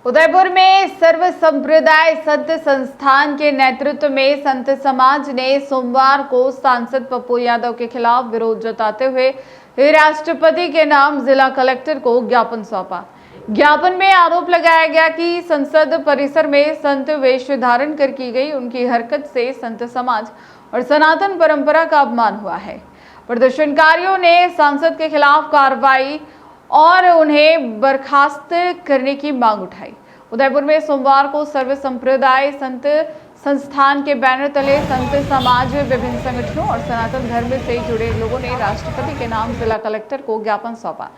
उदयपुर में सर्व संप्रदाय संत संस्थान के नेतृत्व में संत समाज ने सोमवार को सांसद पप्पू यादव के खिलाफ विरोध जताते हुए राष्ट्रपति के नाम जिला कलेक्टर को ज्ञापन सौंपा। ज्ञापन में आरोप लगाया गया कि संसद परिसर में संत वेश धारण कर की गई उनकी हरकत से संत समाज और सनातन परंपरा का अपमान हुआ है। प्रदर्शनकारियों ने सांसद के खिलाफ कार्रवाई और उन्हें बर्खास्त करने की मांग उठाई। उदयपुर में सोमवार को सर्व संप्रदाय संत संस्थान के बैनर तले संत समाज, विभिन्न संगठनों और सनातन धर्म से जुड़े लोगों ने राष्ट्रपति के नाम जिला कलेक्टर को ज्ञापन सौंपा।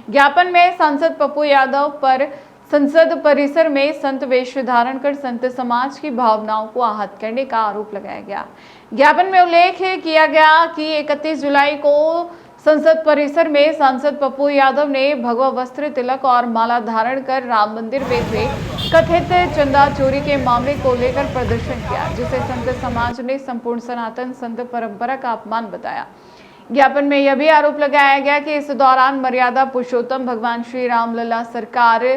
ज्ञापन में सांसद पप्पू यादव पर संसद परिसर में संत वेश धारण कर संत समाज की भावनाओं को आहत करने का आरोप लगाया गया। ज्ञापन में उल्लेख किया गया कि 31 जुलाई को संसद परिसर में सांसद पप्पू यादव ने भगवा वस्त्र, तिलक और माला धारण कर राम मंदिर में हुए कथित चंदा चोरी के मामले को लेकर प्रदर्शन किया, जिसे संत समाज ने संपूर्ण सनातन संत परंपरा का अपमान बताया। ज्ञापन में यह भी आरोप लगाया गया कि इस दौरान मर्यादा पुरुषोत्तम भगवान श्री राम लला सरकार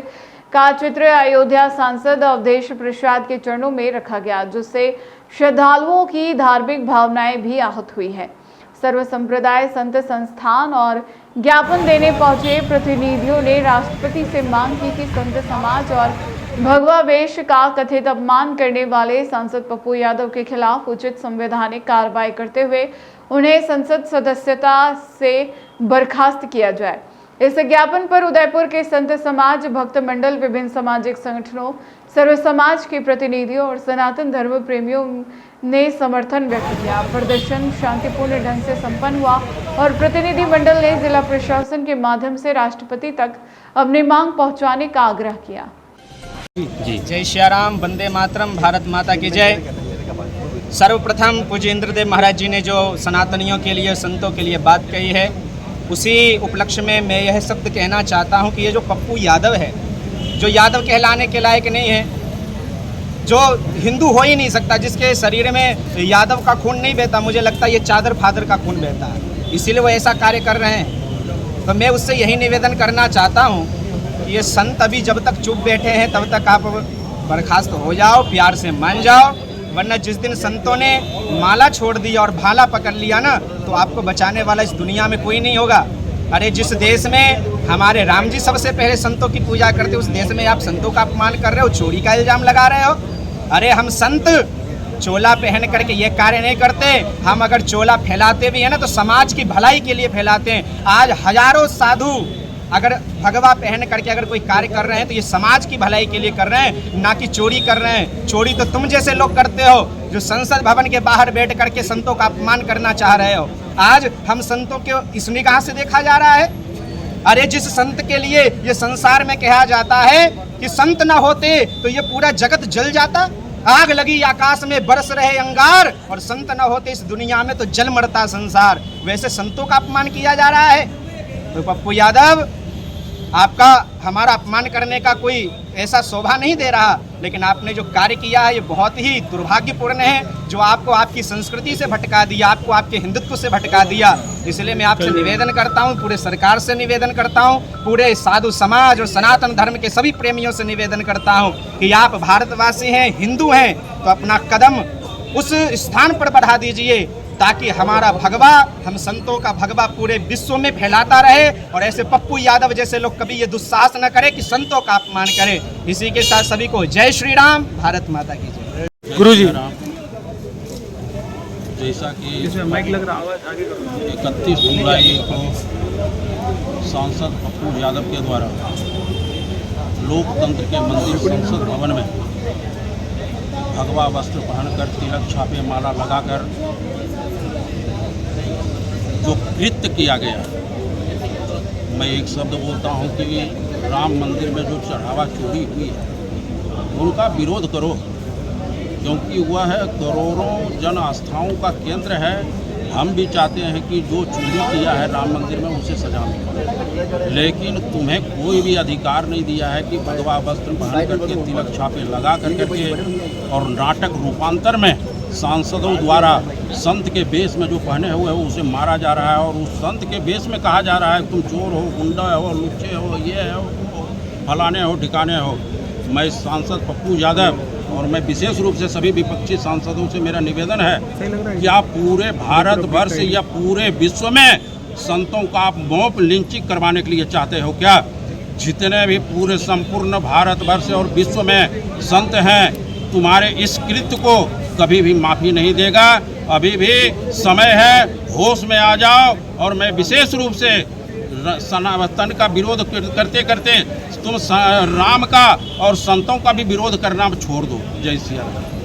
का चित्र अयोध्या सांसद अवधेश प्रसाद के चरणों में रखा गया, जिससे श्रद्धालुओं की धार्मिक भावनाएं भी आहत हुई है। सर्व संप्रदाय संत संस्थान और ज्ञापन देने पहुंचे प्रतिनिधियों ने राष्ट्रपति से मांग की कि संत समाज और भगवा वेश का कथित अपमान करने वाले सांसद पप्पू यादव के खिलाफ उचित संवैधानिक कार्रवाई करते हुए उन्हें संसद सदस्यता से बर्खास्त किया जाए। इस ज्ञापन पर उदयपुर के संत समाज, भक्त मंडल, विभिन्न सामाजिक संगठनों, सर्व समाज के प्रतिनिधियों और सनातन धर्म प्रेमियों ने समर्थन व्यक्त किया। प्रदर्शन शांतिपूर्ण ढंग से संपन्न हुआ और प्रतिनिधि मंडल ने जिला प्रशासन के माध्यम से राष्ट्रपति तक अपनी मांग पहुंचाने का आग्रह किया। जय श्री राम, वंदे मातरम, भारत माता की जय। सर्वप्रथम पूज्य इंद्रदेव महाराज जी ने जो सनातनियों के लिए, संतों के लिए बात कही है, उसी उपलक्ष्य में मैं यह शब्द कहना चाहता हूं कि ये जो पप्पू यादव है, जो यादव कहलाने के लायक नहीं है, जो हिंदू हो ही नहीं सकता, जिसके शरीर में यादव का खून नहीं बहता, मुझे लगता है ये चादर फादर का खून बहता है, इसीलिए वो ऐसा कार्य कर रहे हैं। तो मैं उससे यही निवेदन करना चाहता हूं कि ये संत अभी जब तक चुप बैठे हैं तब तक आप बर्खास्त हो जाओ, प्यार से मान जाओ, वरना जिस दिन संतों ने माला छोड़ दी और भाला पकड़ लिया ना, तो आपको बचाने वाला इस दुनिया में कोई नहीं होगा। अरे जिस देश में हमारे राम जी सबसे पहले संतों की पूजा करते, उस देश में आप संतों का अपमान कर रहे हो, चोरी का इल्जाम लगा रहे हो। अरे हम संत चोला पहन करके ये कार्य नहीं करते, हम अगर चोला फैलाते भी हैं ना तो समाज की भलाई के लिए फैलाते हैं। आज हजारों साधु अगर भगवा पहन करके अगर कोई कार्य कर रहे हैं तो ये समाज की भलाई के लिए कर रहे हैं, ना कि चोरी कर रहे हैं। चोरी तो तुम जैसे लोग करते हो जो संसद भवन के बाहर बैठ करके संतों का अपमान करना चाह रहे हो। आज हम संतों को इस निगाह से देखा जा रहा है। अरे जिस संत के लिए ये संसार में कहा जाता है कि संत ना होते तो ये पूरा जगत जल जाता, आग लगी आकाश में बरस रहे अंगार, और संत ना होते इस दुनिया में तो जल मरता संसार, वैसे संतों का अपमान किया जा रहा है। तो पप्पू यादव, आपका हमारा अपमान करने का कोई ऐसा शोभा नहीं दे रहा, लेकिन आपने जो कार्य किया है ये बहुत ही दुर्भाग्यपूर्ण है, जो आपको आपकी संस्कृति से भटका दिया, आपको आपके हिंदुत्व से भटका दिया। इसलिए मैं आपसे निवेदन करता हूँ, पूरे सरकार से निवेदन करता हूँ, पूरे साधु समाज और सनातन धर्म के सभी प्रेमियों से निवेदन करता हूँ कि आप भारतवासी हैं, हिंदू हैं, तो अपना कदम उस स्थान पर बढ़ा दीजिए ताकि हमारा भगवा, हम संतों का भगवा पूरे विश्व में फैलाता रहे, और ऐसे पप्पू यादव जैसे लोग कभी ये दुस्साहस न करें कि संतों का अपमान करें। इसी के साथ सभी को जय श्री राम, भारत माता की जय। गुरु जी, जैसा कि माइक लग रहा है, 31 जुलाई को सांसद पप्पू यादव के द्वारा लोकतंत्र के मंदिर संसद भवन में भगवा वस्त्र पहनकर, तिलक, छापे, माला लगाकर जो कृत्य किया गया, मैं एक शब्द बोलता हूं कि राम मंदिर में जो चढ़ावा चोरी हुई है उनका विरोध करो, क्योंकि वह है करोड़ों जन आस्थाओं का केंद्र है। हम भी चाहते हैं कि जो चोरी किया है राम मंदिर में उसे सजा मिले, लेकिन तुम्हें कोई भी अधिकार नहीं दिया है कि भगवा वस्त्र पहन करके, तिलक, छापे लगा करके और नाटक रूपांतर में सांसदों द्वारा संत के वेश में जो पहने हुए हो उसे मारा जा रहा है, और उस संत के वेश में कहा जा रहा है तुम चोर हो, गुंडा हो, लुच्चे हो, ये हो, फलाने हो, ठिकाने हो। मैं सांसद पप्पू यादव और मैं विशेष रूप से सभी विपक्षी सांसदों से मेरा निवेदन है कि आप पूरे भारतवर्ष या पूरे विश्व में संतों का आप मॉब लिंचिंग करवाने के लिए चाहते हो क्या? जितने भी पूरे संपूर्ण भारतवर्ष और विश्व में संत हैं, तुम्हारे इस कृत्य को कभी भी माफ़ी नहीं देगा। अभी भी समय है, होश में आ जाओ। और मैं विशेष रूप से सनातन का विरोध करते करते तुम राम का और संतों का भी विरोध करना छोड़ दो। जय श्री राम।